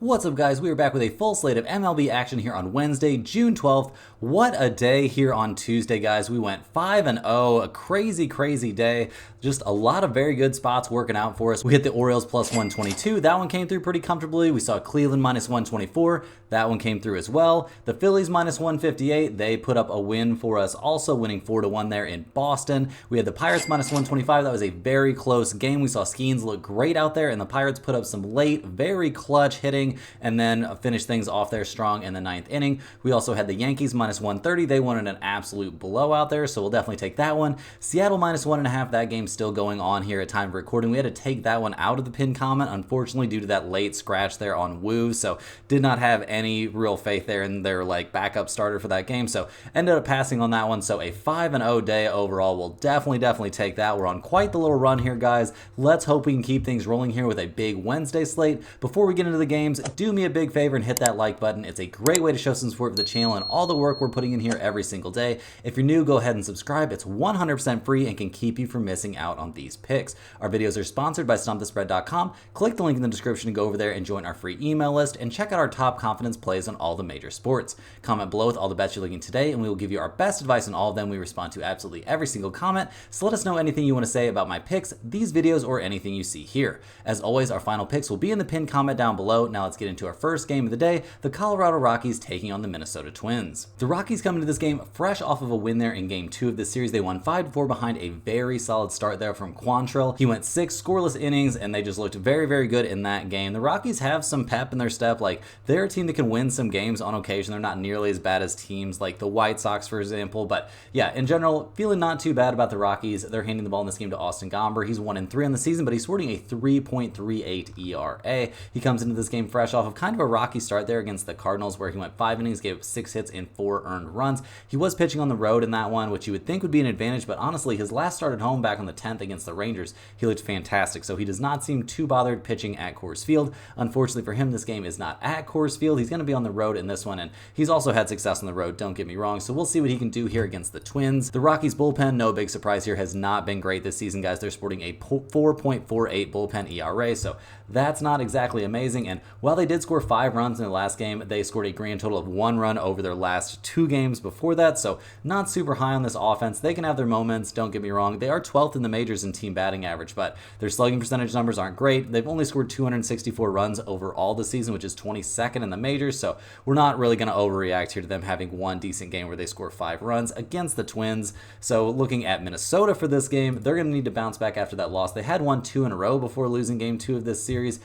What's up, guys? We are back with a full slate of MLB action here on Wednesday, June 12th. What a day here on Tuesday, guys. We went 5-0, a crazy day. Just a lot of very good spots working out for us. We hit the Orioles plus 122. That one came through pretty comfortably. We saw Cleveland minus 124. That one came through as well. The Phillies minus 158. They put up a win for us, also winning 4-1 there in Boston. We had the Pirates minus 125. That was a very close game. We saw Skeens look great out there, and the Pirates put up some late, very clutch hitting and then finish things off there strong in the ninth inning. We also had the Yankees minus 130. They won in an absolute blowout there, so we'll definitely take that one. Seattle minus 1.5. That game's still going on here at time of recording. We had to take that one out of the pinned comment, unfortunately, due to that late scratch there on Wu, so did not have any real faith there in their backup starter for that game, so ended up passing on that one. So a 5-0 day overall. We'll definitely take that. We're on quite the little run here, guys. Let's hope we can keep things rolling here with a big Wednesday slate. Before we get into the games, do me a big favor and hit that like button. It's a great way to show some support for the channel and all the work we're putting in here every single day. If you're new, go ahead and subscribe. It's 100% free and can keep you from missing out on these picks. Our videos are sponsored by StumpTheSpread.com. Click the link in the description to go over there and join our free email list and check out our top confidence plays on all the major sports. Comment below with all the bets you're looking today and we will give you our best advice on all of them. We respond to absolutely every single comment, so let us know anything you want to say about my picks, these videos, or anything you see here. As always, our final picks will be in the pinned comment down below. Now let's get into our first game of the day, the Colorado Rockies taking on the Minnesota Twins. The Rockies come into this game fresh off of a win there in game 2 of this series. They won 5-4 behind a very solid start there from Quantrill. He went 6 scoreless innings and they just looked very good in that game. The Rockies have some pep in their step. They're a team that can win some games on occasion. They're not nearly as bad as teams like the White Sox, for example, but yeah, in general, feeling not too bad about the Rockies. They're handing the ball in this game to Austin Gomber. He's 1-3 on the season, but he's sporting a 3.38 ERA. He comes into this game fresh off of kind of a rocky start there against the Cardinals, where he went 5 innings, gave up 6 hits and 4 earned runs. He was pitching on the road in that one, which you would think would be an advantage, but honestly, his last start at home back on the 10th against the Rangers, he looked fantastic, so he does not seem too bothered pitching at Coors Field. Unfortunately for him, this game is not at Coors Field. He's going to be on the road in this one, and he's also had success on the road, don't get me wrong, so we'll see what he can do here against the Twins. The Rockies bullpen, no big surprise here, has not been great this season, guys. They're sporting a 4.48 bullpen ERA, so that's not exactly amazing, and while they did score 5 runs in the last game, they scored a grand total of 1 run over their last 2 games before that, so not super high on this offense. They can have their moments, don't get me wrong. They are 12th in the majors in team batting average, but their slugging percentage numbers aren't great. They've only scored 264 runs overall this season, which is 22nd in the majors, so we're not really going to overreact here to them having one decent game where they score 5 runs against the Twins. So looking at Minnesota for this game, they're going to need to bounce back after that loss. They had won 2 in a row before losing game 2 of this series.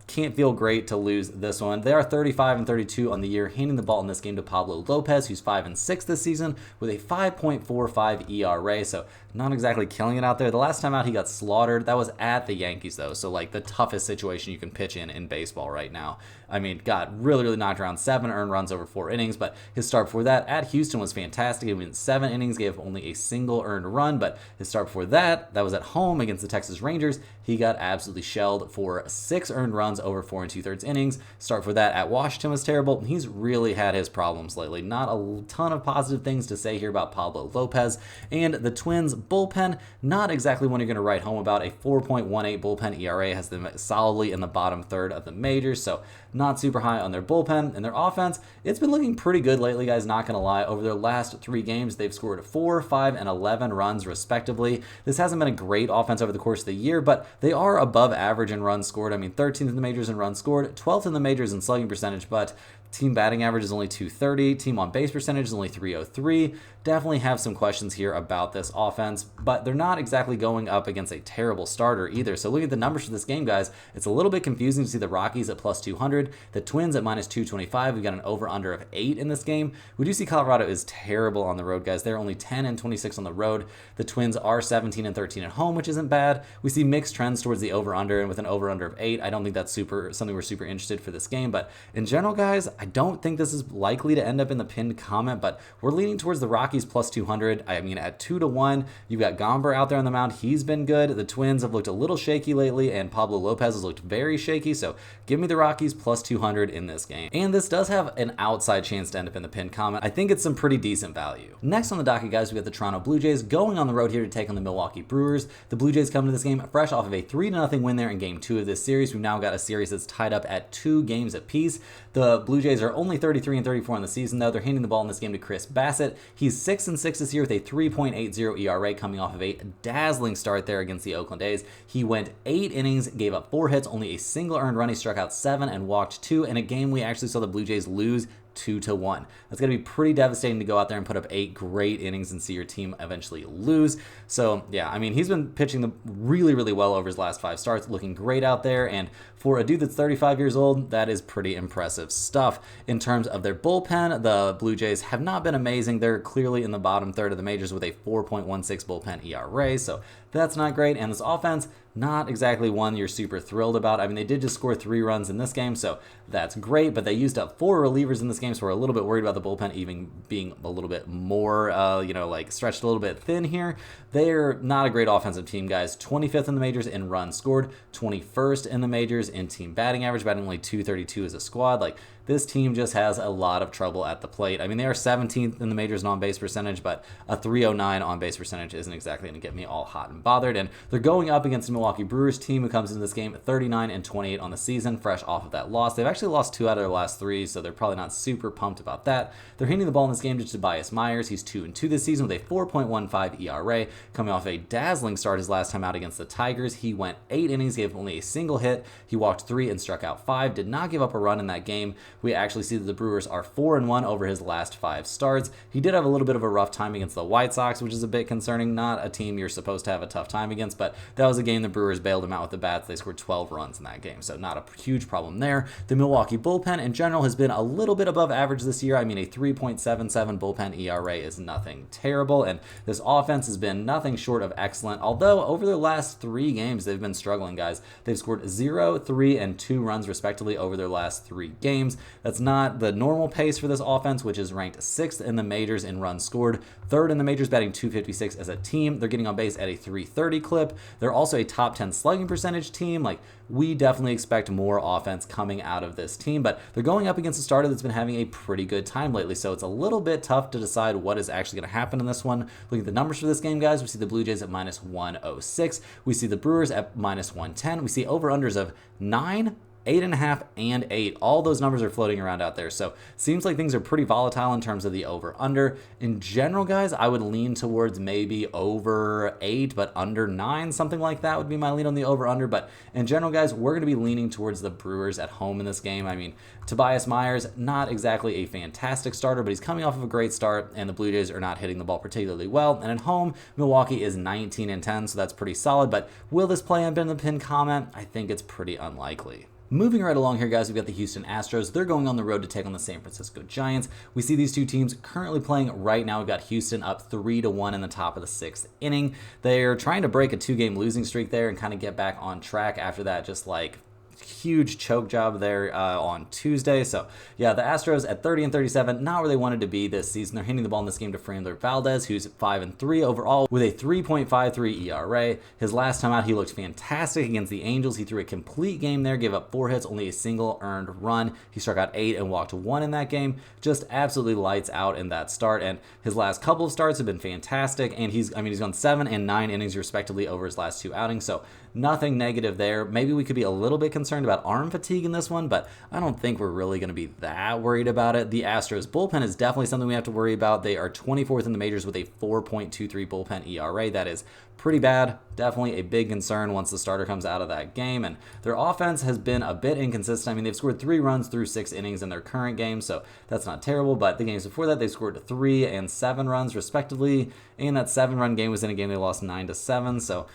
Can't feel great to lose this one. They are 35-32 on the year, handing the ball in this game to Pablo Lopez, who's 5-6 this season with a 5.45 ERA, so not exactly killing it out there. The last time out he got slaughtered. That was at the Yankees though, so the toughest situation you can pitch in baseball right now. I mean, got really knocked around. 7 earned runs over 4 innings, but his start before that at Houston was fantastic. He went 7 innings, gave only a single earned run, but his start before that was at home against the Texas Rangers. He got absolutely shelled for 6 earned runs over 4 2/3 innings. Start for that at Washington was terrible. He's really had his problems lately. Not a ton of positive things to say here about Pablo Lopez. And the Twins bullpen, not exactly one you're going to write home about. A 4.18 bullpen ERA has them solidly in the bottom third of the majors, so not super high on their bullpen. And their offense, it's been looking pretty good lately, guys, not going to lie. Over their last 3 games, they've scored 4, 5, and 11 runs respectively. This hasn't been a great offense over the course of the year, but they are above average in runs scored. I mean, 13th in the majors in runs scored, 12th in the majors in slugging percentage, but team batting average is only 230. Team on base percentage is only 303. Definitely have some questions here about this offense, but they're not exactly going up against a terrible starter either. So look at the numbers for this game, guys. It's a little bit confusing to see the Rockies at plus 200, the Twins at minus 225. We've got an over-under of 8 in this game. We do see Colorado is terrible on the road, guys. They're only 10-26 on the road. The Twins are 17-13 at home, which isn't bad. We see mixed trends towards the over-under, and with an over-under of 8, I don't think that's something we're super interested for this game. But in general, guys, I don't think this is likely to end up in the pinned comment, but we're leaning towards the Rockies plus 200. I mean, at 2-1, you've got Gomber out there on the mound. He's been good. The Twins have looked a little shaky lately, and Pablo Lopez has looked very shaky, so give me the Rockies plus 200 in this game. And this does have an outside chance to end up in the pinned comment. I think it's some pretty decent value. Next on the docket, guys, we got the Toronto Blue Jays going on the road here to take on the Milwaukee Brewers. The Blue Jays come to this game fresh off of a 3-0 win there in game 2 of this series. We've now got a series that's tied up at 2 games apiece. The Blue Jays are only 33-34 in the season, though. They're handing the ball in this game to Chris Bassett. He's 6-6 this year with a 3.80 ERA, coming off of a dazzling start there against the Oakland A's. He went 8 innings, gave up 4 hits, only a single earned run. He struck out 7 and walked 2 in a game we actually saw the Blue Jays lose 2-1. That's going to be pretty devastating to go out there and put up 8 great innings and see your team eventually lose. So yeah, I mean, he's been pitching really, really well over his last 5 starts, looking great out there. And for a dude that's 35 years old, that is pretty impressive stuff. In terms of their bullpen, the Blue Jays have not been amazing. They're clearly in the bottom third of the majors with a 4.16 bullpen ERA. So that's not great. And this offense, not exactly one you're super thrilled about. I mean, they did just score 3 runs in this game, so that's great, but they used up 4 relievers in this game, so we're a little bit worried about the bullpen even being a little bit more, like stretched a little bit thin here. They're not a great offensive team, guys. 25th in the majors in runs scored, 21st in the majors in team batting average, batting only .232 as a squad. Like, this team just has a lot of trouble at the plate. I mean, they are 17th in the majors in on-base percentage, but a .309 on-base percentage isn't exactly going to get me all hot and bothered. And they're going up against the Milwaukee Brewers team, who comes into this game at 39-28 on the season, fresh off of that loss. They've actually lost 2 out of their last 3, so they're probably not super pumped about that. They're handing the ball in this game to Tobias Myers. He's 2-2 this season with a 4.15 ERA, coming off a dazzling start his last time out against the Tigers. He went 8 innings, gave only a single hit. He walked 3 and struck out 5, did not give up a run in that game. We actually see that the Brewers are 4-1 over his last 5 starts. He did have a little bit of a rough time against the White Sox, which is a bit concerning. Not a team you're supposed to have a tough time against, but that was a game the Brewers bailed him out with the bats. They scored 12 runs in that game, so not a huge problem there. The Milwaukee bullpen in general has been a little bit above average this year. I mean, a 3.77 bullpen ERA is nothing terrible, and this offense has been nothing short of excellent, although over their last 3 games, they've been struggling, guys. They've scored 0, 3, and 2 runs, respectively, over their last 3 games. That's not the normal pace for this offense, which is ranked 6th in the majors in runs scored, 3rd in the majors, batting .256 as a team. They're getting on base at a .330 clip. They're also a top 10 slugging percentage team. Like, we definitely expect more offense coming out of this team, but they're going up against a starter that's been having a pretty good time lately, so it's a little bit tough to decide what is actually going to happen in this one. Looking at the numbers for this game, guys, we see the Blue Jays at -106. We see the Brewers at -110. We see over-unders of 9, 8.5, and 8. All those numbers are floating around out there. So seems like things are pretty volatile in terms of the over-under. In general, guys, I would lean towards maybe over 8, but under 9. Something like that would be my lean on the over-under. But in general, guys, we're going to be leaning towards the Brewers at home in this game. I mean, Tobias Myers, not exactly a fantastic starter, but he's coming off of a great start, and the Blue Jays are not hitting the ball particularly well. And at home, Milwaukee is 19-10, so that's pretty solid. But will this play on Ben the Pin comment? I think it's pretty unlikely. Moving right along here, guys, we've got the Houston Astros. They're going on the road to take on the San Francisco Giants. We see these 2 teams currently playing right now. We've got Houston up 3-1 in the top of the 6th inning. They're trying to break a 2-game losing streak there and kind of get back on track after that just like huge choke job there on Tuesday. So yeah, the Astros at 30-37, not where they wanted to be this season. They're handing the ball in this game to Framber Valdez, who's 5-3 overall with a 3.53 ERA. His last time out, he looked fantastic against the Angels. He threw a complete game there, gave up 4 hits, only a single earned run. He struck out 8 and walked 1 in that game. Just absolutely lights out in that start. And his last couple of starts have been fantastic. And he's gone 7 and 9 innings respectively over his last 2 outings. So nothing negative there. Maybe we could be a little bit concerned about arm fatigue in this one, but I don't think we're really going to be that worried about it. The Astros bullpen is definitely something we have to worry about. They are 24th in the majors with a 4.23 bullpen ERA. That is pretty bad. Definitely a big concern once the starter comes out of that game. And their offense has been a bit inconsistent. I mean, they've scored 3 runs through 6 innings in their current game, so that's not terrible. But the games before that, they scored 3 and 7 runs respectively. And that 7-run game was in a game they lost 9-7. So,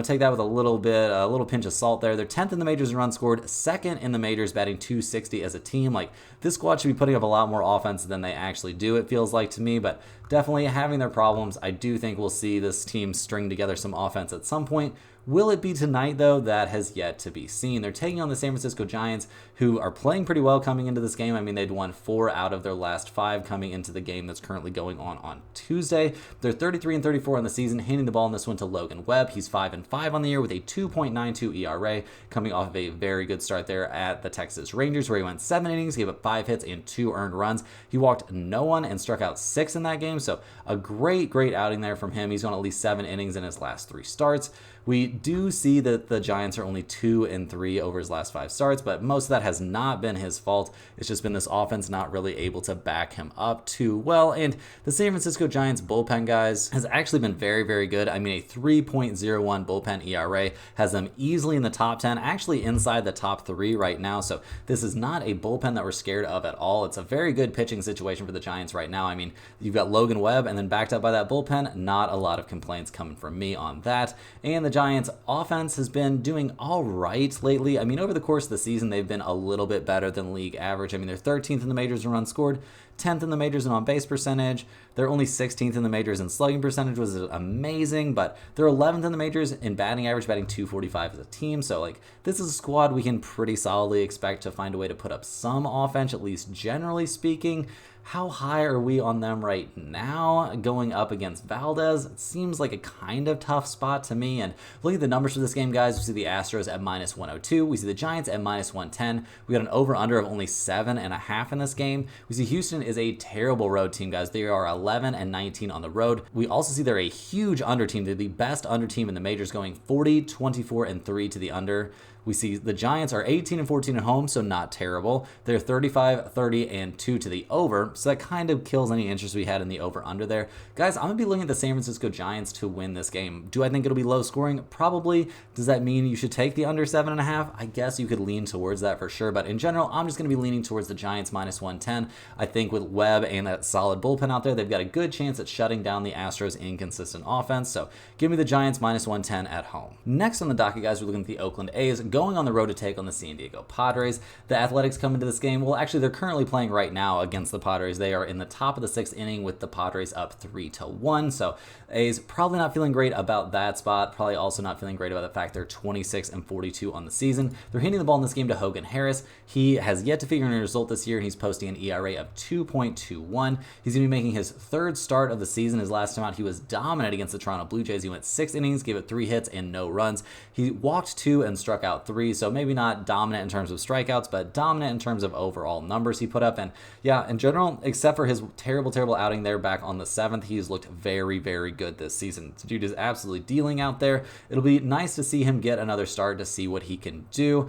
take that with a little pinch of salt there. They're 10th in the majors in runs scored, 2nd in the majors, batting .260 as a team. Like, this squad should be putting up a lot more offense than they actually do, it feels like to me. But definitely having their problems. I do think we'll see this team string together some offense at some point. Will it be tonight, though? That has yet to be seen. They're taking on the San Francisco Giants, who are playing pretty well coming into this game. I mean, they'd won 4 out of their last 5 coming into the game that's currently going on Tuesday. They're 33-34 on the season, handing the ball in this one to Logan Webb. He's 5-5 on the year with a 2.92 ERA, coming off of a very good start there at the Texas Rangers, where he went 7 innings, gave up 5 hits and 2 earned runs. He walked no one and struck out 6 in that game, so a great outing there from him. He's gone at least 7 innings in his last 3 starts. We do see that the Giants are only 2-3 over his last 5 starts, but most of that has not been his fault. It's just been this offense not really able to back him up too well. And the San Francisco Giants bullpen, guys, has actually been very, very good. I mean, a 3.01 bullpen ERA has them easily in the top 10, actually inside the top 3 right now. So this is not a bullpen that we're scared of at all. It's a very good pitching situation for the Giants right now. I mean, you've got Logan Webb and then backed up by that bullpen. Not a lot of complaints coming from me on that. And the Giants offense has been doing all right lately. I mean, over the course of the season, they've been a little bit better than league average. I mean, they're 13th in the majors in runs scored, 10th in the majors in on-base percentage. They're only 16th in the majors in slugging percentage, was amazing, but they're 11th in the majors in batting average, batting .245 as a team. So, like, this is a squad we can pretty solidly expect to find a way to put up some offense, at least generally speaking. How high are we on them right now going up against Valdez? It seems like a kind of tough spot to me. And looking at the numbers for this game, guys, we see the Astros at -102. We see the Giants at -110. We got an over-under of only 7.5 in this game. We see Houston is a terrible road team, guys. They are 11-19 on the road. We also see they're a huge under team. They're the best under team in the majors, going 40-24-3 to the under. We see the Giants are 18-14 at home, so not terrible. They're 35-30-2 to the over, so that kind of kills any interest we had in the over-under there. Guys, I'm going to be looking at the San Francisco Giants to win this game. Do I think it'll be low scoring? Probably. Does that mean you should take the under 7.5? I guess you could lean towards that for sure, but in general, I'm just going to be leaning towards the Giants -110. I think with Webb and that solid bullpen out there, they've got a good chance at shutting down the Astros' inconsistent offense, so give me the Giants -110 at home. Next on the docket, guys, we're looking at the Oakland A's going on the road to take on the San Diego Padres. The Athletics come into this game. Well, actually, they're currently playing right now against the Padres. They are in the top of the 6th inning with the Padres up 3-1. So A's probably not feeling great about that spot. Probably also not feeling great about the fact they're 26-42 on the season. They're handing the ball in this game to Hogan Harris. He has yet to figure out a result this year, and he's posting an ERA of 2.21. He's going to be making his 3rd start of the season. His last time out, he was dominant against the Toronto Blue Jays. He went 6 innings, gave it 3 hits and no runs. He walked 2 and struck out 3. So maybe not dominant in terms of strikeouts, but dominant in terms of overall numbers he put up. And yeah, in general, except for his terrible outing there back on the 7th, he's looked very, very good this season. This dude is absolutely dealing out there. It'll be nice to see him get another start to see what he can do.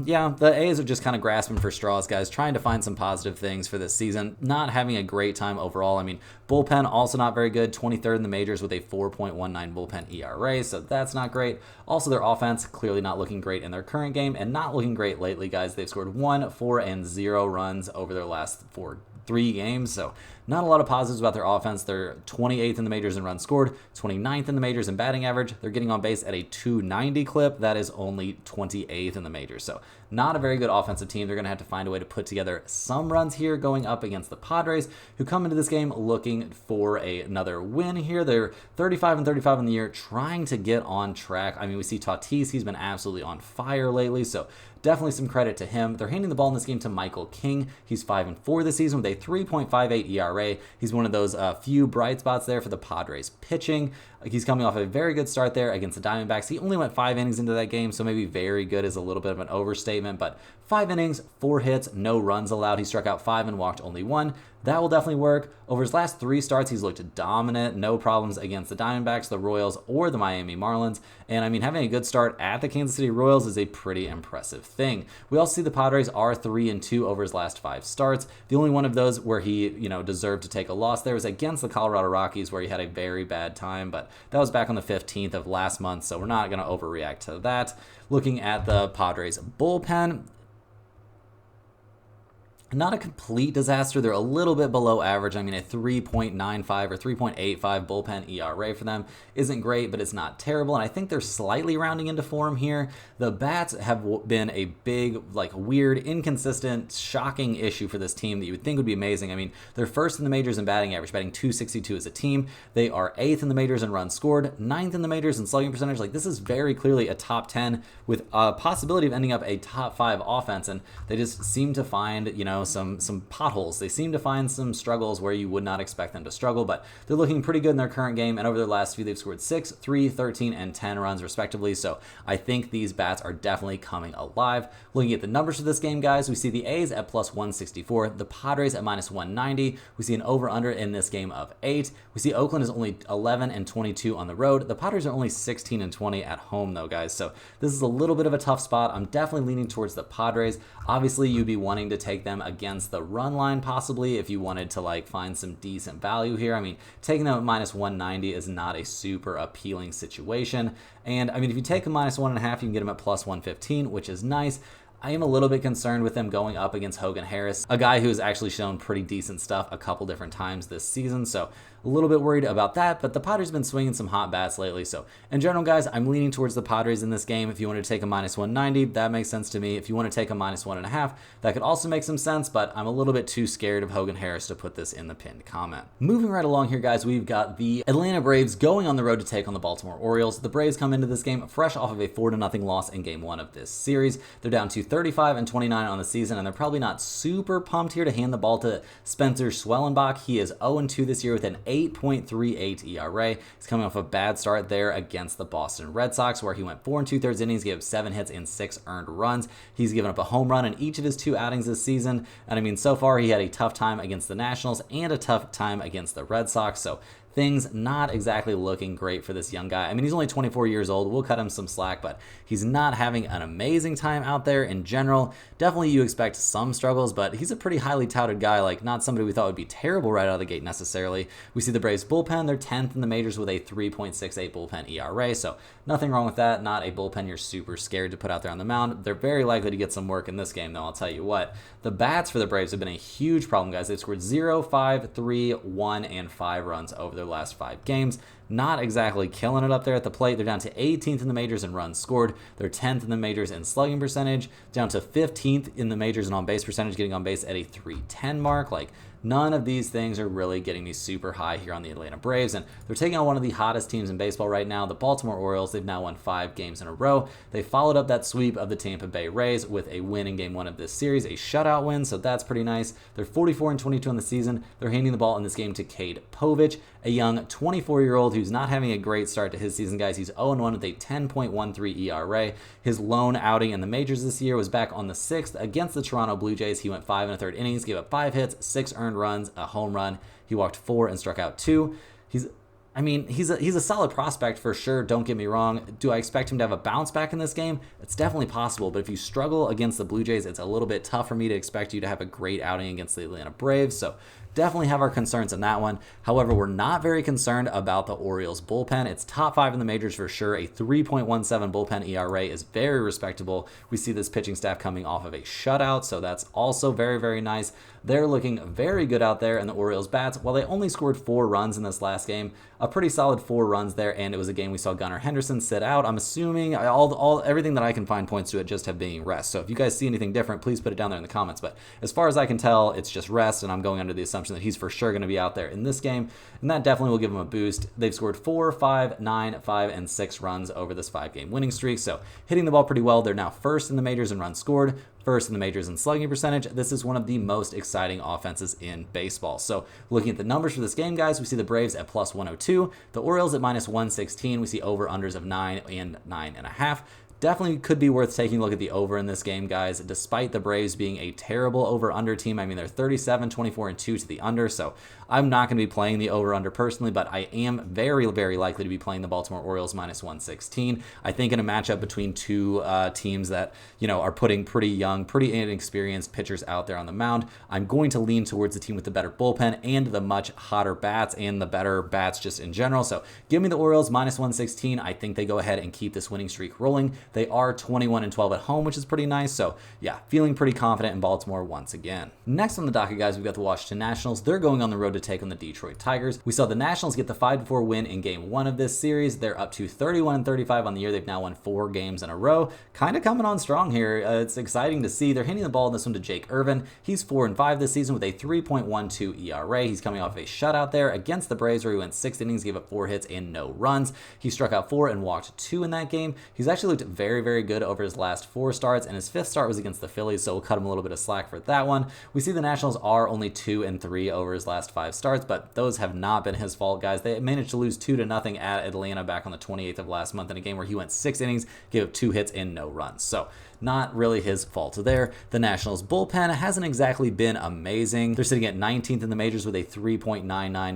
Yeah, the A's are just kind of grasping for straws, guys, trying to find some positive things for this season. Not having a great time overall. I mean, bullpen also not very good, 23rd in the majors with a 4.19 bullpen ERA, so that's not great. Also, their offense clearly not looking great in their current game and not looking great lately, guys. They've scored 1, 4, and 0 runs over their last 3 games, so not a lot of positives about their offense. They're 28th in the majors in runs scored, 29th in the majors in batting average. They're getting on base at a 290 clip. That is only 28th in the majors. So not a very good offensive team. They're going to have to find a way to put together some runs here going up against the Padres, who come into this game looking for another win here. They're 35-35 in the year, trying to get on track. I mean, we see Tatis. He's been absolutely on fire lately, so definitely some credit to him. They're handing the ball in this game to Michael King. He's 5-4 this season with a 3.58 ERA. He's one of those few bright spots there for the Padres pitching. He's coming off a very good start there against the Diamondbacks. He only went 5 innings into that game, so maybe very good is a little bit of an overstatement, but 5 innings, 4 hits, no runs allowed. He struck out 5 and walked only 1. That will definitely work. Over his last 3 starts, he's looked dominant. No problems against the Diamondbacks, the Royals, or the Miami Marlins. And I mean, having a good start at the Kansas City Royals is a pretty impressive thing. We also see the Padres are 3-2 over his last 5 starts. The only one of those where he, deserved to take a loss there was against the Colorado Rockies, where he had a very bad time, but that was back on the 15th of last month, so we're not going to overreact to that. Looking at the Padres bullpen, not a complete disaster. They're a little bit below average. I mean, a 3.95 or 3.85 bullpen ERA for them isn't great, but it's not terrible. And I think they're slightly rounding into form here. The bats have been a big, weird, inconsistent, shocking issue for this team that you would think would be amazing. I mean, they're 1st in the majors in batting average, batting .262 as a team. They are 8th in the majors in runs scored, 9th in the majors in slugging percentage. This is very clearly a top 10 with a possibility of ending up a top 5 offense. And they just seem to find, some potholes. They seem to find some struggles where you would not expect them to struggle, but they're looking pretty good in their current game, and over their last few, they've scored 6, 3, 13, and 10 runs respectively, so I think these bats are definitely coming alive. Looking at the numbers for this game, guys, we see the A's at plus 164, the Padres at minus 190, we see an over-under in this game of 8, we see Oakland is only 11 and 22 on the road, the Padres are only 16 and 20 at home though, guys, so this is a little bit of a tough spot. I'm definitely leaning towards the Padres. Obviously, you'd be wanting to take them against the run line possibly if you wanted to like find some decent value here. I mean, taking them at minus 190 is not a super appealing situation. And I mean, if you take a minus 1.5, you can get them at plus 115, which is nice. I am a little bit concerned with them going up against Hogan Harris, a guy who's actually shown pretty decent stuff a couple different times this season, so a little bit worried about that, but the Padres have been swinging some hot bats lately, so in general, guys, I'm leaning towards the Padres in this game. If you want to take a minus 190, that makes sense to me. If you want to take a minus 1.5, that could also make some sense, but I'm a little bit too scared of Hogan Harris to put this in the pinned comment. Moving right along here, guys, we've got the Atlanta Braves going on the road to take on the Baltimore Orioles. The Braves come into this game fresh off of a 4-0 loss in game 1 of this series. They're down to 35 and 29 on the season, and they're probably not super pumped here to hand the ball to Spencer Schwellenbach. He is 0-2 this year with an 8.38 ERA. He's coming off a bad start there against the Boston Red Sox, where he went 4 2/3 innings, gave up 7 hits and 6 earned runs. He's given up a home run in each of his 2 outings this season, and I mean, so far he had a tough time against the Nationals and a tough time against the Red Sox, so things not exactly looking great for this young guy. I mean, he's only 24 years old. We'll cut him some slack, but he's not having an amazing time out there in general. Definitely you expect some struggles, but he's a pretty highly touted guy, like not somebody we thought would be terrible right out of the gate necessarily. We see the Braves bullpen. They're 10th in the majors with a 3.68 bullpen ERA, so nothing wrong with that. Not a bullpen you're super scared to put out there on the mound. They're very likely to get some work in this game, though, I'll tell you what. The bats for the Braves have been a huge problem, guys. They've scored 0, 5, 3, 1, and 5 runs over their last 5 games. Not exactly killing it up there at the plate. They're down to 18th in the majors in runs scored. They're 10th in the majors in slugging percentage, down to 15th in the majors in on-base percentage, getting on base at a 310 mark. Like, none of these things are really getting me super high here on the Atlanta Braves, and they're taking on one of the hottest teams in baseball right now, the Baltimore Orioles. They've now won 5 games in a row. They followed up that sweep of the Tampa Bay Rays with a win in game 1 of this series, a shutout win, so that's pretty nice. They're 44 and 22 on the season. They're handing the ball in this game to Cade Povich, a young 24-year-old who's not having a great start to his season, guys. He's 0-1 with a 10.13 ERA. His lone outing in the majors this year was back on the 6th against the Toronto Blue Jays. He went 5 1/3 innings, gave up 5 hits, 6 earned runs, a home run. He walked 4 and struck out 2. He's a solid prospect for sure, don't get me wrong. Do I expect him to have a bounce back in this game? It's definitely possible, but if you struggle against the Blue Jays, it's a little bit tough for me to expect you to have a great outing against the Atlanta Braves, so definitely have our concerns in that one. However, we're not very concerned about the Orioles bullpen. It's top 5 in the majors for sure. A 3.17 bullpen ERA is very respectable. We see this pitching staff coming off of a shutout, so that's also very, very nice. They're looking very good out there, and the Orioles bats, while they only scored 4 runs in this last game, a pretty solid 4 runs there, and it was a game we saw Gunnar Henderson sit out. I'm assuming everything that I can find points to it just have being rest. So if you guys see anything different, please put it down there in the comments. But as far as I can tell, it's just rest, and I'm going under the assumption that he's for sure going to be out there in this game, and that definitely will give him a boost. They've scored 4, 5, 9, 5, and 6 runs over this 5-game winning streak, so hitting the ball pretty well. They're now first in the majors in runs scored, first in the majors in slugging percentage. This is one of the most exciting offenses in baseball. So looking at the numbers for this game, guys, we see the Braves at plus 102, the Orioles at minus 116. We see over-unders of 9 and 9.5. Definitely could be worth taking a look at the over in this game, guys, despite the Braves being a terrible over-under team. I mean, they're 37, 24, and 2 to the under, so I'm not going to be playing the over-under personally, but I am very, very likely to be playing the Baltimore Orioles minus 116. I think in a matchup between 2 teams that, are putting pretty young, pretty inexperienced pitchers out there on the mound, I'm going to lean towards the team with the better bullpen and the much hotter bats and the better bats just in general. So give me the Orioles minus 116. I think they go ahead and keep this winning streak rolling. They are 21 and 12 at home, which is pretty nice. So yeah, feeling pretty confident in Baltimore once again. Next on the docket, guys, we've got the Washington Nationals. They're going on the road to take on the Detroit Tigers. We saw the Nationals get the 5-4 win in game 1 of this series. They're up to 31 and 35 on the year. They've now won 4 games in a row. Kind of coming on strong here. It's exciting to see. They're handing the ball in this one to Jake Irvin. He's 4 and 5 this season with a 3.12 ERA. He's coming off a shutout there against the Braves, where he went 6 innings, gave up 4 hits and no runs. He struck out 4 and walked 2 in that game. He's actually looked very, very good over his last 4 starts, and his 5th start was against the Phillies, so we'll cut him a little bit of slack for that one. We see the Nationals are only 2-3 over his last 5 starts, but those have not been his fault, guys. They managed to lose 2-0 at Atlanta back on the 28th of last month in a game where he went 6 innings, gave up 2 hits and no runs. So not really his fault there. The Nationals bullpen hasn't exactly been amazing. They're sitting at 19th in the majors with a 3.99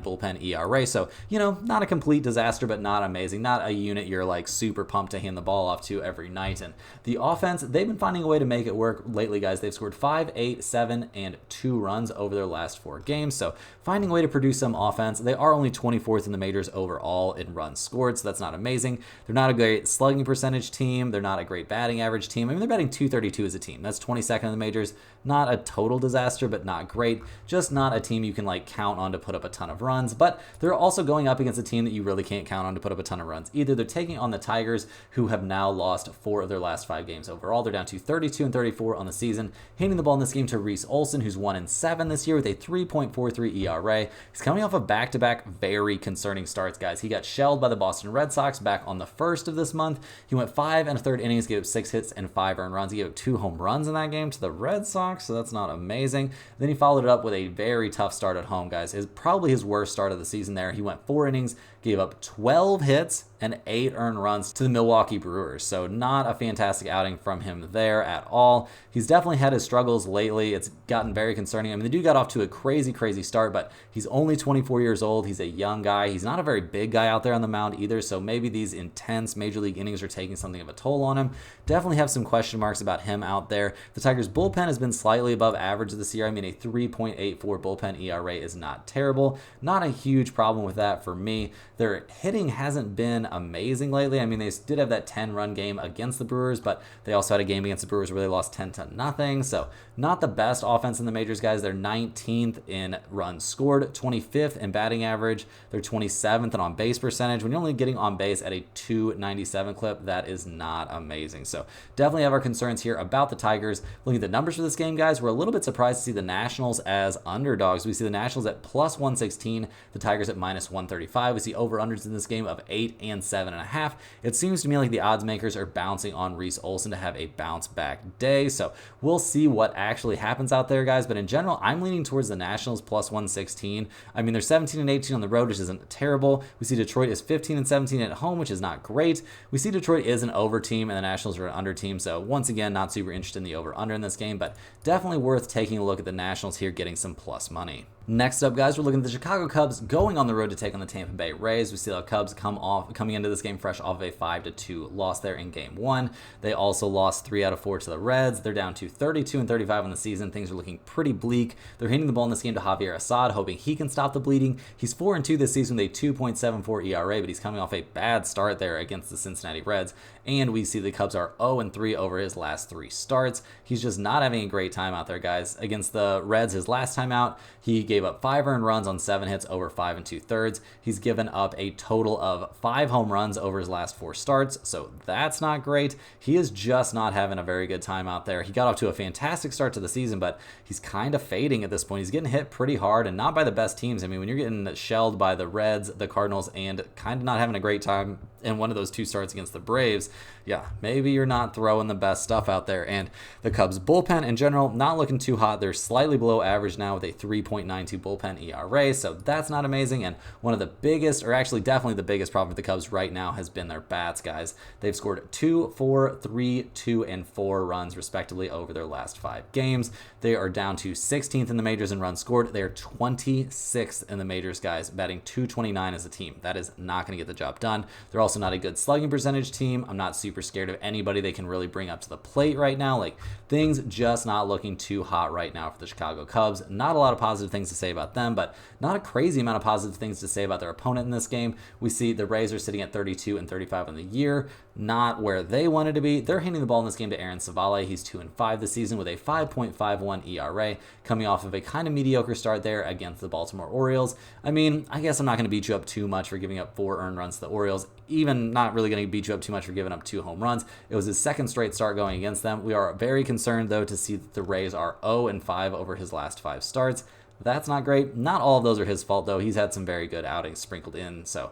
bullpen ERA. So, not a complete disaster, but not amazing. Not a unit you're like super pumped to hand the ball off to every night. And the offense, they've been finding a way to make it work lately, guys. They've scored 5, 8, 7, and 2 runs over their last 4 games. So finding a way to produce some offense. They are only 24th in the majors overall in runs scored, so that's not amazing. They're not a great slugging percentage team. They're not a great batting average team. I mean, they're batting .232 as a team. That's 22nd in the majors. Not a total disaster, but not great. Just not a team you can count on to put up a ton of runs. But they're also going up against a team that you really can't count on to put up a ton of runs either. They're taking on the Tigers, who have now lost 4 of their last 5 games overall. They're down to 32-34 on the season. Handing the ball in this game to Reese Olson, who's 1-7 this year with a 3.43 ERA. He's coming off of back-to-back very concerning starts, guys. He got shelled by the Boston Red Sox back on the 1st of this month. He went 5 1/3 innings, gave up 6 hits and 5 earned runs. He gave up 2 home runs in that game to the Red Sox, so that's not amazing. Then he followed it up with a very tough start at home, guys. Probably his worst start of the season there. He went 4 innings, gave up 12 hits and 8 earned runs to the Milwaukee Brewers. So not a fantastic outing from him there at all. He's definitely had his struggles lately. It's gotten very concerning. I mean, the dude got off to a crazy, crazy start, but he's only 24 years old. He's a young guy. He's not a very big guy out there on the mound either, so maybe these intense major league innings are taking something of a toll on him. Definitely have some question marks about him out there. The Tigers' bullpen has been slightly above average this year. I mean, a 3.84 bullpen ERA is not terrible. Not a huge problem with that for me. Their hitting hasn't been amazing lately. I mean, they did have that 10-run game against the Brewers, but they also had a game against the Brewers where they lost 10-0. So not the best offense in the majors, guys. They're 19th in runs scored, 25th in batting average. They're 27th in on-base percentage. When you're only getting on base at a 297 clip, that is not amazing. So definitely have our concerns here about the Tigers. Looking at the numbers for this game, guys, we're a little bit surprised to see the Nationals as underdogs. We see the Nationals at +116, the Tigers at -135. We see over-unders in this game of 8 and 7.5. It seems to me like the odds makers are bouncing on Reese Olson to have a bounce back day. So we'll see what actually happens out there, guys. But in general, I'm leaning towards the Nationals +116. I mean, they're 17-18 on the road, which isn't terrible. We see Detroit is 15-17 at home, which is not great. We see Detroit is an over team and the Nationals are an under team. So once again, not super interested in the over-under in this game, but definitely worth taking a look at the Nationals here, getting some plus money. Next up, guys, we're looking at the Chicago Cubs going on the road to take on the Tampa Bay Rays. We see the Cubs coming into this game fresh off of a 5-2 loss there in Game 1. They also lost 3 out of 4 to the Reds. They're down to 32-35 on the season. Things are looking pretty bleak. They're hitting the ball in this game to Javier Assad, hoping he can stop the bleeding. He's 4-2 this season with a 2.74 ERA, but he's coming off a bad start there against the Cincinnati Reds. And we see the Cubs are 0-3 over his last 3 starts. He's just not having a great time out there, guys. Against the Reds, his last time out, he gave up 5 earned runs on 7 hits over 5 2/3. He's given up a total of 5 home runs over his last 4 starts, so that's not great. He is just not having a very good time out there. He got off to a fantastic start to the season, but he's kind of fading at this point. He's getting hit pretty hard, and not by the best teams. I mean, when you're getting shelled by the Reds, the Cardinals, and kind of not having a great time in one of those 2 starts against the Braves, yeah, maybe you're not throwing the best stuff out there. And the Cubs bullpen in general, not looking too hot. They're slightly below average now with a 3.92 bullpen ERA, so that's not amazing. And one of the biggest, or actually definitely the biggest problem for the Cubs right now has been their bats, guys. They've scored 2, 4, 3, 2, and 4 runs respectively over their last 5 games. They are down to 16th in the majors in runs scored. They are 26th in the majors, guys, batting .229 as a team. That is not going to get the job done. They're also not a good slugging percentage team. I'm not super scared of anybody they can really bring up to the plate right now. Like, things just not looking too hot right now for the Chicago Cubs. Not a lot of positive things to say about them, but not a crazy amount of positive things to say about their opponent in this game. We see the Rays are sitting at 32-35 on the year, not where they wanted to be. They're handing the ball in this game to Aaron Savale. He's 2-5 this season with a 5.51 ERA, coming off of a kind of mediocre start there against the Baltimore Orioles. I mean, I guess I'm not going to beat you up too much for giving up 4 earned runs to the Orioles. Even not really going to beat you up too much for giving up 2 home runs. It was his 2nd straight start going against them. We are very concerned, though, to see that the Rays are 0-5 over his last 5 starts. That's not great. Not all of those are his fault, though. He's had some very good outings sprinkled in. So,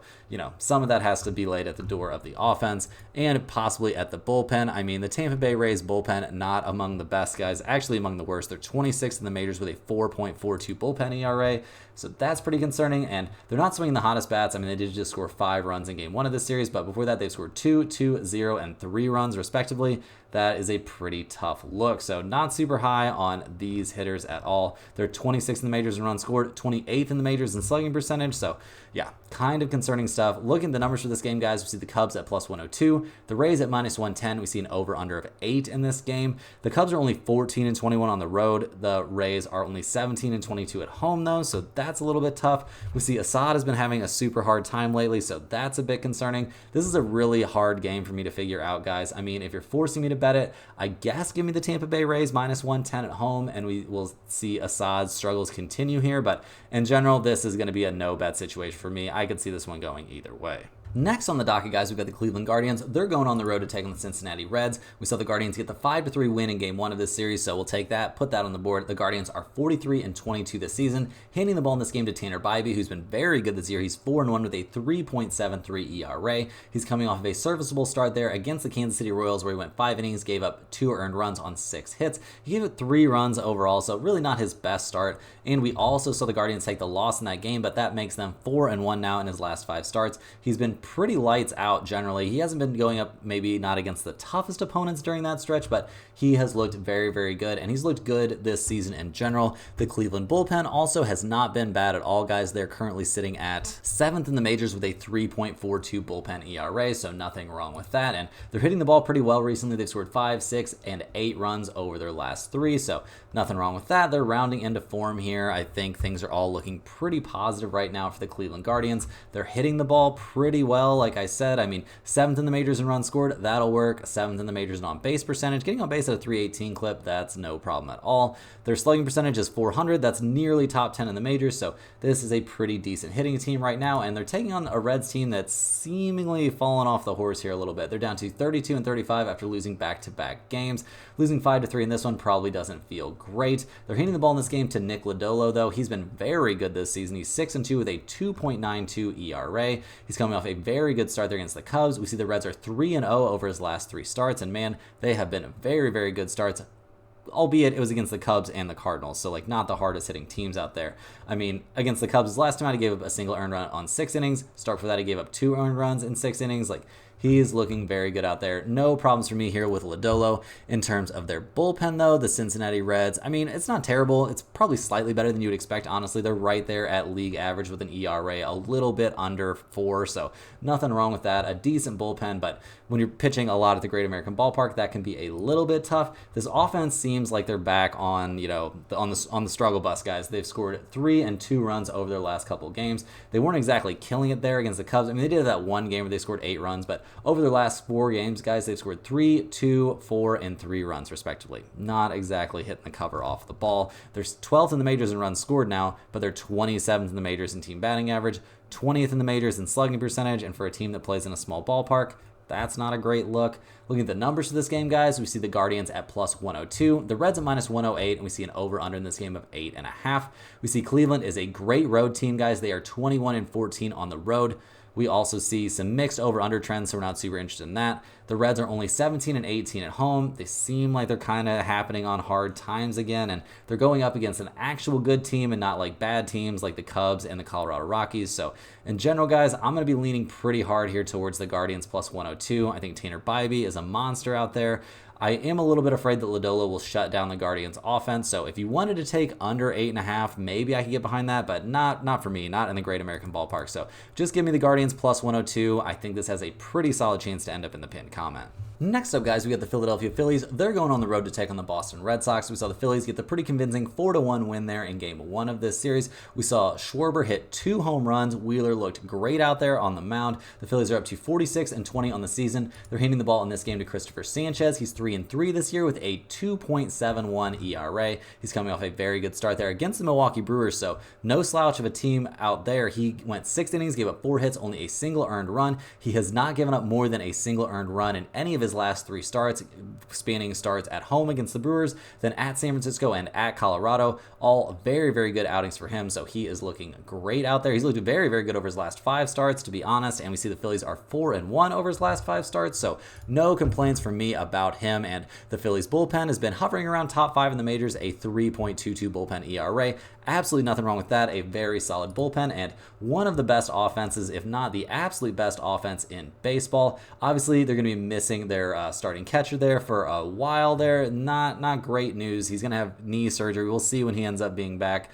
some of that has to be laid at the door of the offense and possibly at the bullpen. I mean, the Tampa Bay Rays bullpen, not among the best guys, actually among the worst. They're 26th in the majors with a 4.42 bullpen ERA. So that's pretty concerning. And they're not swinging the hottest bats. I mean, they did just score 5 runs in game 1 of this series, but before that, they've scored 2, 2, 0, and 3 runs, respectively. That is a pretty tough look. So not super high on these hitters at all. They're 26th in the majors in runs scored, 28th in the majors in slugging percentage. So yeah, kind of concerning stuff. Looking at the numbers for this game, guys, we see the Cubs at plus 102, the Rays at minus 110. We see an over-under of 8 in this game. The Cubs are only 14 and 21 on the road. The Rays are only 17 and 22 at home, though, so that's a little bit tough. We see Assad has been having a super hard time lately, so that's a bit concerning. This is a really hard game for me to figure out, guys. I mean, if you're forcing me to bet it, I guess give me the Tampa Bay Rays minus 110 at home, and we will see Assad's struggles continue here, but in general, this is going to be a no-bet situation for me. I could see this one going either way. Next on the docket, guys, we've got the Cleveland Guardians. They're going on the road to take on the Cincinnati Reds. We saw the Guardians get the 5-3 win in game 1 of this series, so we'll take that, put that on the board. The Guardians are 43 and 22 this season, handing the ball in this game to Tanner Bybee, who's been very good this year. He's 4-1 with a 3.73 ERA. He's coming off of a serviceable start there against the Kansas City Royals, where he went 5 innings, gave up 2 earned runs on 6 hits. He gave it 3 runs overall, so really not his best start. And we also saw the Guardians take the loss in that game, but that makes them 4-1 now in his last 5 starts. He's been pretty lights out generally. He hasn't been going up, maybe not against the toughest opponents during that stretch, but he has looked very, very good, and he's looked good this season in general. The Cleveland bullpen also has not been bad at all, guys. They're currently sitting at 7th in the majors with a 3.42 bullpen ERA, so nothing wrong with that, and they're hitting the ball pretty well recently. They've scored 5, 6, and 8 runs over their last 3, so nothing wrong with that. They're rounding into form here. I think things are all looking pretty positive right now for the Cleveland Guardians. They're hitting the ball pretty well, like I said. I mean, 7th in the majors in runs scored, that'll work. 7th in the majors in on-base percentage. Getting on base at a 318 clip, that's no problem at all. Their slugging percentage is 400. That's nearly top 10 in the majors, so this is a pretty decent hitting team right now, and they're taking on a Reds team that's seemingly fallen off the horse here a little bit. They're down to 32 and 35 after losing back-to-back games. Losing 5-3 in this one probably doesn't feel great. They're handing the ball in this game to Nick Lodolo, though. He's been very good this season. He's 6-2 with a 2.92 ERA. He's coming off a very good start there against the Cubs. We see the Reds are 3-0 over his last 3 starts, and man, they have been very, very good starts, albeit it was against the Cubs and the Cardinals, so like not the hardest hitting teams out there. I mean, against the Cubs, his last time out, he gave up a single earned run on 6 innings. Start for that, he gave up 2 earned runs in 6 innings. Like, he's looking very good out there. No problems for me here with Lodolo. In terms of their bullpen, though, the Cincinnati Reds, I mean, it's not terrible. It's probably slightly better than you would expect, honestly. They're right there at league average with an ERA a little bit under 4, so nothing wrong with that. A decent bullpen, but when you're pitching a lot at the Great American Ballpark, that can be a little bit tough. This offense seems like they're back on, on the struggle bus, guys. They've scored 3 and 2 runs over their last couple of games. They weren't exactly killing it there against the Cubs. I mean, they did that one game where they scored 8 runs, but over their last 4 games, guys, they've scored 3, 2, 4, and 3 runs, respectively. Not exactly hitting the cover off the ball. They're 12th in the majors in runs scored now, but they're 27th in the majors in team batting average, 20th in the majors in slugging percentage, and for a team that plays in a small ballpark, that's not a great look. Looking at the numbers for this game, guys, we see the Guardians at plus 102, the Reds at minus 108, and we see an over-under in this game of 8.5. We see Cleveland is a great road team, guys. They are 21 and 14 on the road. We also see some mixed over-under trends, so we're not super interested in that. The Reds are only 17 and 18 at home. They seem like they're kind of happening on hard times again, and they're going up against an actual good team and not like bad teams like the Cubs and the Colorado Rockies. So in general, guys, I'm going to be leaning pretty hard here towards the Guardians plus 102. I think Tanner Bybee is a monster out there. I am a little bit afraid that Lodolo will shut down the Guardians offense, so if you wanted to take under 8.5, maybe I could get behind that, but not for me, not in the Great American Ballpark. So just give me the Guardians plus 102. I think this has a pretty solid chance to end up in the pinned comment. Next up, guys, we got the Philadelphia Phillies. They're going on the road to take on the Boston Red Sox. We saw the Phillies get the pretty convincing 4-1 win there in game 1 of this series. We saw Schwarber hit 2 home runs. Wheeler looked great out there on the mound. The Phillies are up to 46 and 20 on the season. They're handing the ball in this game to Christopher Sanchez. He's 3 3-3 this year with a 2.71 ERA. He's coming off a very good start there against the Milwaukee Brewers, so no slouch of a team out there. He went 6 innings, gave up 4 hits, only a single earned run. He has not given up more than a single earned run in any of his last 3 starts, spanning starts at home against the Brewers, then at San Francisco and at Colorado. All very, very good outings for him, so he is looking great out there. He's looked very, very good over his last 5 starts, to be honest, and we see the Phillies are 4-1 over his last 5 starts, so no complaints from me about him. And the Phillies bullpen has been hovering around top 5 in the majors, a 3.22 bullpen ERA. Absolutely nothing wrong with that. A very solid bullpen and one of the best offenses, if not the absolute best offense in baseball. Obviously, they're going to be missing their starting catcher there for a while there. Not great news. He's going to have knee surgery. We'll see when he ends up being back.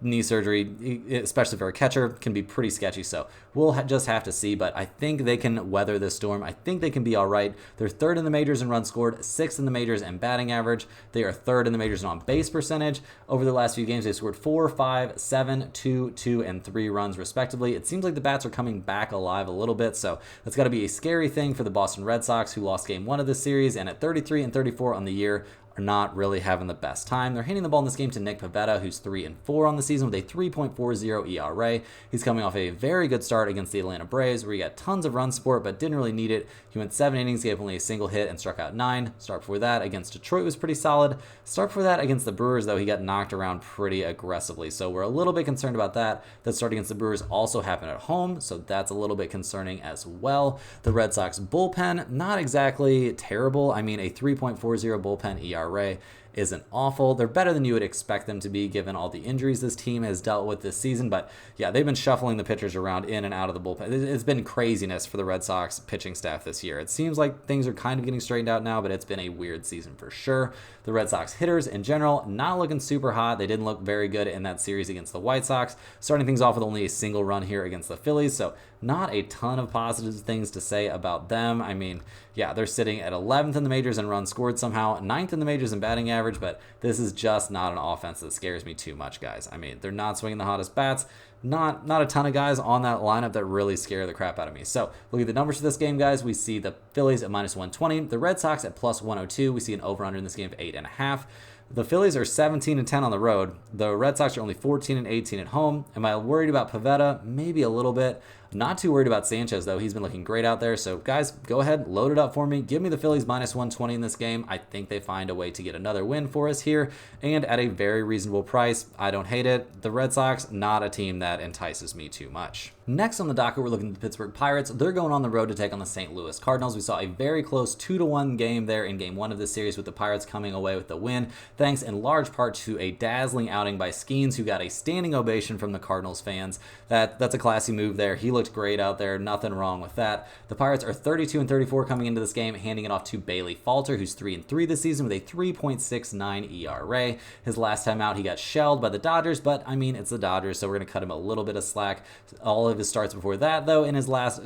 Knee surgery, especially for a catcher, can be pretty sketchy, so we'll just have to see, but I think they can weather this storm. I think they can be all right. They're 3rd in the majors in runs scored, 6th in the majors in batting average. They are 3rd in the majors in on-base percentage. Over the last few games, they've scored 4, 5, 7, 2, 2, and 3 runs, respectively. It seems like the bats are coming back alive a little bit, so that's got to be a scary thing for the Boston Red Sox, who lost game 1 of this series, and at 33-34 on the year, are not really having the best time. They're handing the ball in this game to Nick Pivetta, who's 3-4 on the season with a 3.40 ERA. He's coming off a very good start against the Atlanta Braves, where he got tons of run support but didn't really need it. He went 7 innings, gave only a single hit, and struck out 9. Start before that against Detroit was pretty solid. Start before that against the Brewers, though, he got knocked around pretty aggressively, so we're a little bit concerned about that. That start against the Brewers also happened at home, so that's a little bit concerning as well. The Red Sox bullpen, not exactly terrible. I mean, a 3.40 bullpen ERA isn't awful. They're better than you would expect them to be given all the injuries this team has dealt with this season, but yeah, they've been shuffling the pitchers around in and out of the bullpen. It's been craziness for the Red Sox pitching staff this year. It seems like things are kind of getting straightened out now, but it's been a weird season for sure. The Red Sox hitters in general, not looking super hot. They didn't look very good in that series against the White Sox, starting things off with only a single run here against the Phillies, so not a ton of positive things to say about them. I mean, yeah, they're sitting at 11th in the majors in runs scored somehow, 9th in the majors in batting average, but this is just not an offense that scares me too much, guys. I mean, they're not swinging the hottest bats. Not a ton of guys on that lineup that really scare the crap out of me. So look at the numbers for this game, guys. We see the Phillies at -120, the Red Sox at +102. We see an over-under in this game of 8.5. The Phillies are 17-10 on the road. The Red Sox are only 14-18 at home. Am I worried about Pivetta? Maybe a little bit. Not too worried about Sanchez, though. He's been looking great out there. So, guys, go ahead, load it up for me. Give me the Phillies -120 in this game. I think they find a way to get another win for us here, and at a very reasonable price. I don't hate it. The Red Sox, not a team that entices me too much. Next on the docket, we're looking at the Pittsburgh Pirates. They're going on the road to take on the St. Louis Cardinals. We saw a very close 2-1 game there in game 1 of this series, with the Pirates coming away with the win, thanks in large part to a dazzling outing by Skeens, who got a standing ovation from the Cardinals fans. That's a classy move there. He looked great out there. Nothing wrong with that. The Pirates are 32-34 coming into this game, handing it off to Bailey Falter, who's 3-3 this season with a 3.69 ERA. His last time out, he got shelled by the Dodgers, but I mean, it's the Dodgers, so we're going to cut him a little bit of slack. All of his starts before that, though,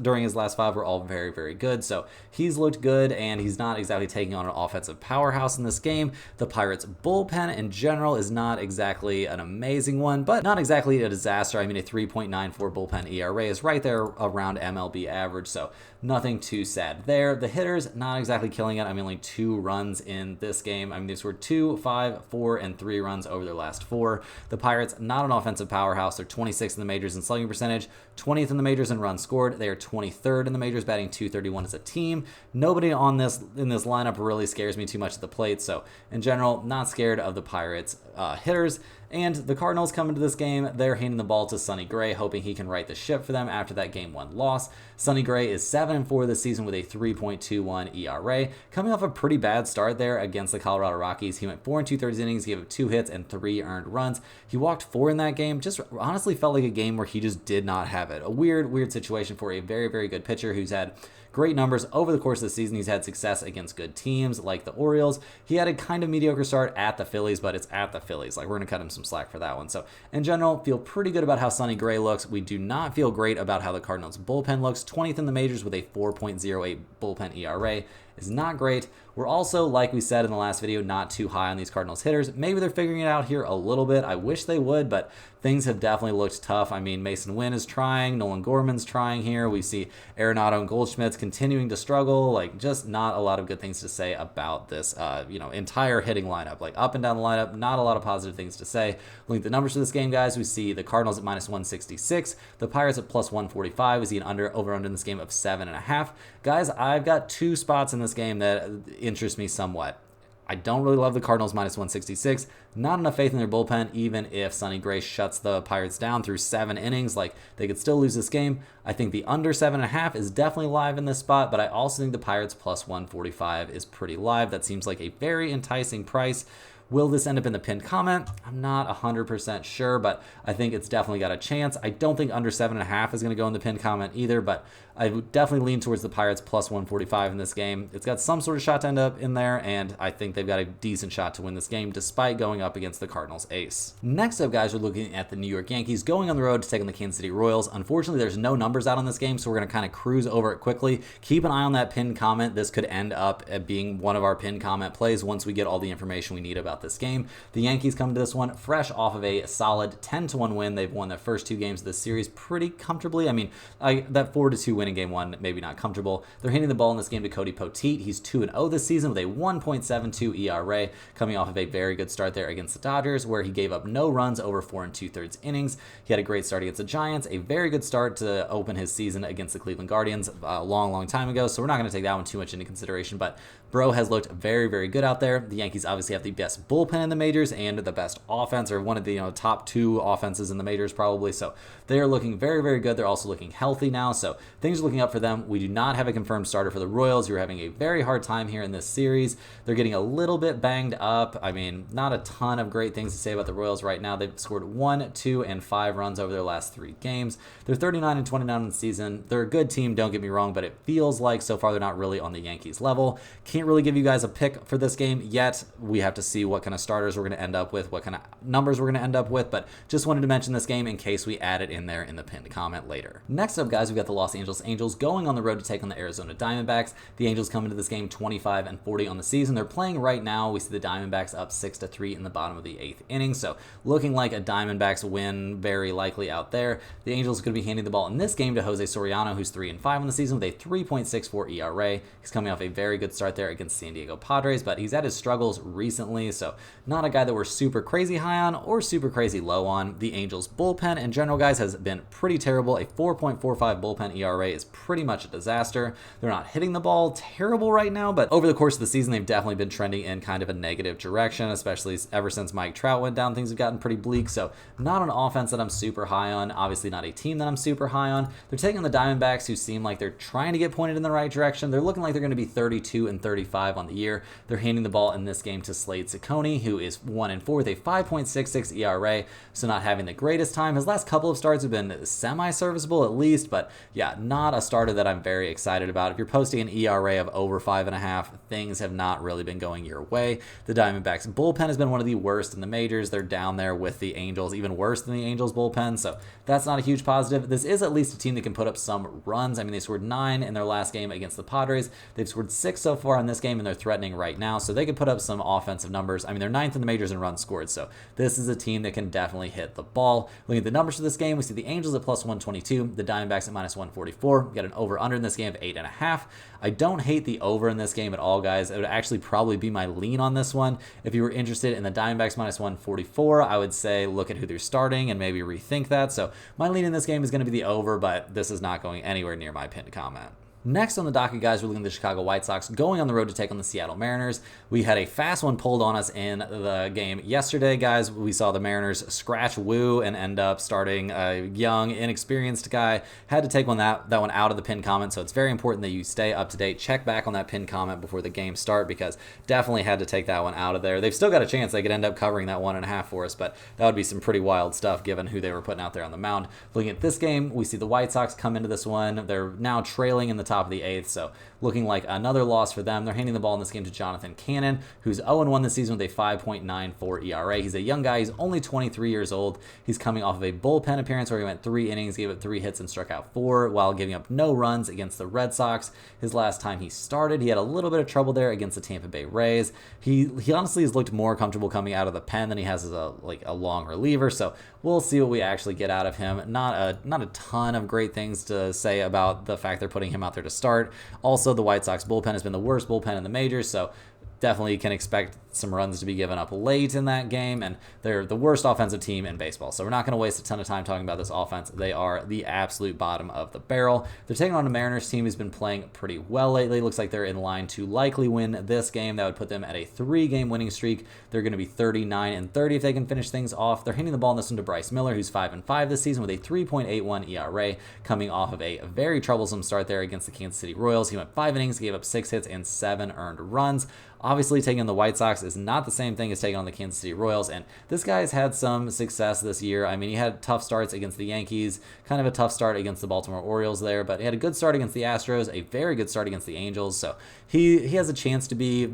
during his last 5 were all very, very good. So he's looked good, and he's not exactly taking on an offensive powerhouse in this game. The Pirates bullpen in general is not exactly an amazing one, but not exactly a disaster. I mean, a 3.94 bullpen ERA is right there around MLB average, so nothing too sad there. The hitters, not exactly killing it. I mean, only 2 runs in this game. I mean, these were 2, 5, 4, and 3 runs over their last 4. The Pirates, not an offensive powerhouse. They're 26th in the majors in slugging percentage, 20th in the majors in runs scored. They are 23rd in the majors, batting .231 as a team. Nobody in this lineup really scares me too much at the plate, so in general, not scared of the Pirates hitters. And the Cardinals come into this game, they're handing the ball to Sonny Gray, hoping he can right the ship for them after that Game 1 loss. Sonny Gray is 7-4 this season with a 3.21 ERA, coming off a pretty bad start there against the Colorado Rockies. He went 4 2/3 innings, gave up 2 hits and 3 earned runs. He walked 4 in that game, just honestly felt like a game where he just did not have it. A weird situation for a very, very good pitcher who's had great numbers over the course of the season. He's had success against good teams like the Orioles. He had a kind of mediocre start at the Phillies, but it's at the Phillies. Like, we're going to cut him some slack for that one. So, in general, feel pretty good about how Sonny Gray looks. We do not feel great about how the Cardinals bullpen looks. 20th in the majors with a 4.08 bullpen ERA. is not great. We're also, like we said in the last video, not too high on these Cardinals hitters. Maybe they're figuring it out here a little bit. I wish they would, but things have definitely looked tough. I mean, Mason Wynn is trying, Nolan Gorman's trying here. We see Arenado and Goldschmidt's continuing to struggle. Like, just not a lot of good things to say about this, entire hitting lineup. Like, up and down the lineup, not a lot of positive things to say. Looking at the numbers for this game, guys, we see the Cardinals at -166, the Pirates at +145. We see an over-under in this game of 7.5. Guys, I've got two spots in this game that interest me somewhat. I don't really love the Cardinals -166. Not enough faith in their bullpen, even if Sonny Gray shuts the Pirates down through 7 innings. Like, they could still lose this game. I think the under 7.5 is definitely live in this spot, but I also think the Pirates +145 is pretty live. That seems like a very enticing price. Will this end up in the pinned comment? I'm not 100% sure, but I think it's definitely got a chance. I don't think under 7.5 is going to go in the pinned comment either, but I would definitely lean towards the Pirates +145 in this game. It's got some sort of shot to end up in there, and I think they've got a decent shot to win this game, despite going up against the Cardinals ace. Next up, guys, we're looking at the New York Yankees going on the road to take on the Kansas City Royals. Unfortunately, there's no numbers out on this game, so we're going to kind of cruise over it quickly. Keep an eye on that pinned comment. This could end up being one of our pinned comment plays once we get all the information we need about this game. The Yankees come to this one fresh off of a solid 10-1 win. They've won their first 2 games of this series pretty comfortably. I mean, that 4-2 win in game 1, maybe not comfortable. They're handing the ball in this game to Cody Poteet. He's 2-0 this season with a 1.72 ERA, coming off of a very good start there against the Dodgers, where he gave up no runs over 4 2/3 innings. He had a great start against the Giants, a very good start to open his season against the Cleveland Guardians a long time ago, so we're not going to take that one too much into consideration, but Bro has looked very, very good out there. The Yankees obviously have the best bullpen in the majors and the best offense, or one of the top 2 offenses in the majors probably. So they are looking very, very good. They're also looking healthy now, so things are looking up for them. We do not have a confirmed starter for the Royals, who are having a very hard time here in this series. They're getting a little bit banged up. I mean, not a ton of great things to say about the Royals right now. They've scored 1, 2, and 5 runs over their last 3 games. They're 39-29 in the season. They're a good team, don't get me wrong, but it feels like so far they're not really on the Yankees level. Can't really give you guys a pick for this game yet. We have to see what kind of starters we're going to end up with, what kind of numbers we're going to end up with, but just wanted to mention this game in case we add it in there in the pinned comment later. Next up, guys, we've got the Los Angeles Angels going on the road to take on the Arizona Diamondbacks. The Angels come into this game 25-40 on the season. They're playing right now. We see the Diamondbacks up 6-3 in the bottom of the 8th inning, so looking like a Diamondbacks win very likely out there. The Angels are going to be handing the ball in this game to Jose Soriano, who's 3-5 on the season with a 3.64 ERA. He's coming off a very good start there against San Diego Padres, but he's had his struggles recently, so not a guy that we're super crazy high on or super crazy low on. The Angels bullpen in general, guys, has been pretty terrible. A 4.45 bullpen ERA is pretty much a disaster. They're not hitting the ball terrible right now, but over the course of the season, they've definitely been trending in kind of a negative direction, especially ever since Mike Trout went down. Things have gotten pretty bleak, so not an offense that I'm super high on. Obviously not a team that I'm super high on. They're taking the Diamondbacks, who seem like they're trying to get pointed in the right direction. They're looking like they're going to be 32-35 on the year. They're handing the ball in this game to Slade Ciccone, who is 1-4 with a 5.66 ERA, so not having the greatest time. His last couple of starts have been semi-serviceable at least, but yeah, not a starter that I'm very excited about. If you're posting an ERA of over 5.5, things have not really been going your way. The Diamondbacks bullpen has been one of the worst in the majors. They're down there with the Angels, even worse than the Angels bullpen, so that's not a huge positive. This is at least a team that can put up some runs. I mean, they scored 9 in their last game against the Padres. They've scored 6 so far in this game, and they're threatening right now, so they could put up some offensive numbers. I mean, they're 9th in the majors in runs scored, so this is a team that can definitely hit the ball. Looking at the numbers for this game, we see the Angels at +122, the Diamondbacks at -144. We got an over-under in this game of 8.5. I don't hate the over in this game at all, guys. It would actually probably be my lean on this one. If you were interested in the Diamondbacks -144, I would say look at who they're starting and maybe rethink that. So my lean in this game is going to be the over, but this is not going anywhere near my pinned comment. Next on the docket, guys, we're looking at the Chicago White Sox going on the road to take on the Seattle Mariners. We had a fast one pulled on us in the game yesterday, guys. We saw the Mariners scratch Woo and end up starting a young, inexperienced guy. Had to take that one out of the pinned comment, so it's very important that you stay up to date. Check back on that pinned comment before the game start, because definitely had to take that one out of there. They've still got a chance they could end up covering that 1.5 for us, but that would be some pretty wild stuff given who they were putting out there on the mound. Looking at this game, we see the White Sox come into this one. They're now trailing in the top top of the 8th, so looking like another loss for them. They're handing the ball in this game to Jonathan Cannon, who's 0-1 this season with a 5.94 ERA. He's a young guy. He's only 23 years old. He's coming off of a bullpen appearance where he went 3 innings, gave up 3 hits, and struck out 4 while giving up no runs against the Red Sox. His last time he started, he had a little bit of trouble there against the Tampa Bay Rays. He honestly has looked more comfortable coming out of the pen than he has as a long reliever, so we'll see what we actually get out of him. Not a ton of great things to say about the fact they're putting him out there to start. Also, the White Sox bullpen has been the worst bullpen in the majors, so definitely can expect some runs to be given up late in that game, and they're the worst offensive team in baseball. So we're not going to waste a ton of time talking about this offense. They are the absolute bottom of the barrel. They're taking on a Mariners team who's been playing pretty well lately. Looks like they're in line to likely win this game. That would put them at a 3-game winning streak. They're going to be 39-30 if they can finish things off. They're handing the ball in this one to Bryce Miller, who's 5-5 this season with a 3.81 ERA, coming off of a very troublesome start there against the Kansas City Royals. He went 5 innings, gave up 6 hits, and 7 earned runs. Obviously, taking on the White Sox is not the same thing as taking on the Kansas City Royals, and this guy's had some success this year. I mean, he had tough starts against the Yankees, kind of a tough start against the Baltimore Orioles there, but he had a good start against the Astros, a very good start against the Angels, so he has a chance to be,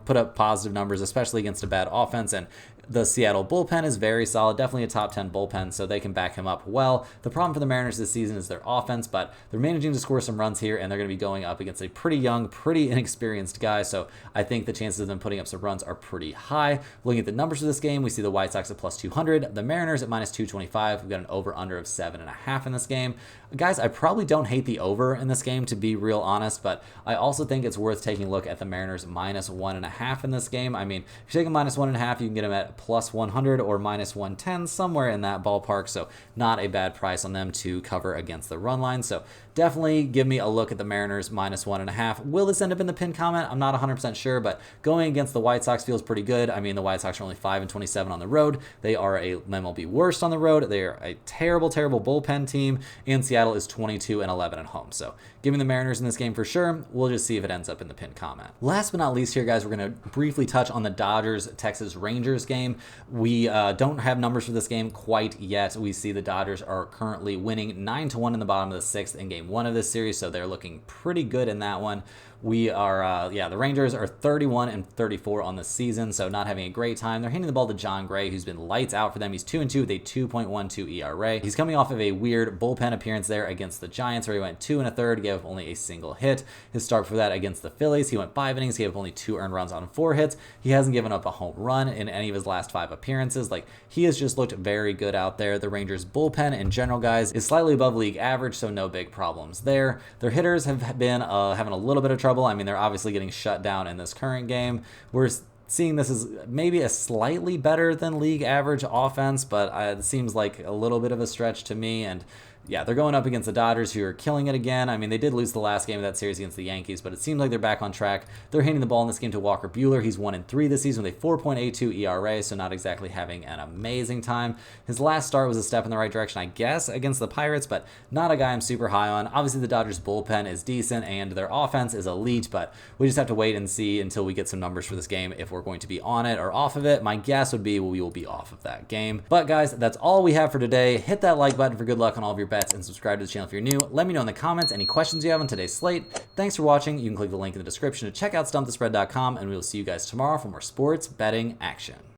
put up positive numbers, especially against a bad offense, and the Seattle bullpen is very solid, definitely a top 10 bullpen, so they can back him up well. The problem for the Mariners this season is their offense, but they're managing to score some runs here, and they're going to be going up against a pretty young, pretty inexperienced guy, so I think the chances of them putting up some runs are pretty high. Looking at the numbers for this game, we see the White Sox at plus 200, the Mariners at minus 225. We've got an over-under of 7.5 in this game. Guys, I probably don't hate the over in this game, to be real honest, but I also think it's worth taking a look at the Mariners minus 1.5 in this game. I mean, if you take a minus 1.5, you can get them at plus 100 or minus 110, somewhere in that ballpark, so not a bad price on them to cover against the run line. So definitely give me a look at the Mariners minus 1.5. Will this end up in the pin comment? I'm not 100% sure, but going against the White Sox feels pretty good. I mean, the White Sox are only 5-27 on the road. They are a MLB worst on the road. They are a terrible, terrible bullpen team, and Seattle is 22-11 at home. So give me the Mariners in this game for sure. We'll just see if it ends up in the pin comment. Last but not least here, guys, we're going to briefly touch on the Dodgers-Texas Rangers game. We don't have numbers for this game quite yet. We see the Dodgers are currently winning 9-1 in the bottom of the 6th in game 1 of this series, so they're looking pretty good in that one. We are, the Rangers are 31-34 on the season, so not having a great time. They're handing the ball to John Gray, who's been lights out for them. He's 2-2 with a 2.12 ERA. He's coming off of a weird bullpen appearance there against the Giants, where he went 2 1/3, gave up only a single hit. His start for that against the Phillies, he went 5 innings, gave up only 2 earned runs on 4 hits. He hasn't given up a home run in any of his last 5 appearances. Like, he has just looked very good out there. The Rangers bullpen in general, guys, is slightly above league average, so no big problems there. Their hitters have been having a little bit of trouble. I mean, they're obviously getting shut down in this current game. We're seeing this as maybe a slightly better than league average offense, but it seems like a little bit of a stretch to me. And yeah, they're going up against the Dodgers, who are killing it again. I mean, they did lose the last game of that series against the Yankees, but it seems like they're back on track. They're handing the ball in this game to Walker Buehler. He's 1-3 this season with a 4.82 ERA, so not exactly having an amazing time. His last start was a step in the right direction, I guess, against the Pirates, but not a guy I'm super high on. Obviously, the Dodgers bullpen is decent, and their offense is elite, but we just have to wait and see until we get some numbers for this game if we're going to be on it or off of it. My guess would be we will be off of that game. But guys, that's all we have for today. Hit that like button for good luck on all of your bets, and subscribe to the channel if you're new. Let me know in the comments any questions you have on today's slate. Thanks for watching. You can click the link in the description to check out stumpthespread.com, and we will see you guys tomorrow for more sports betting action.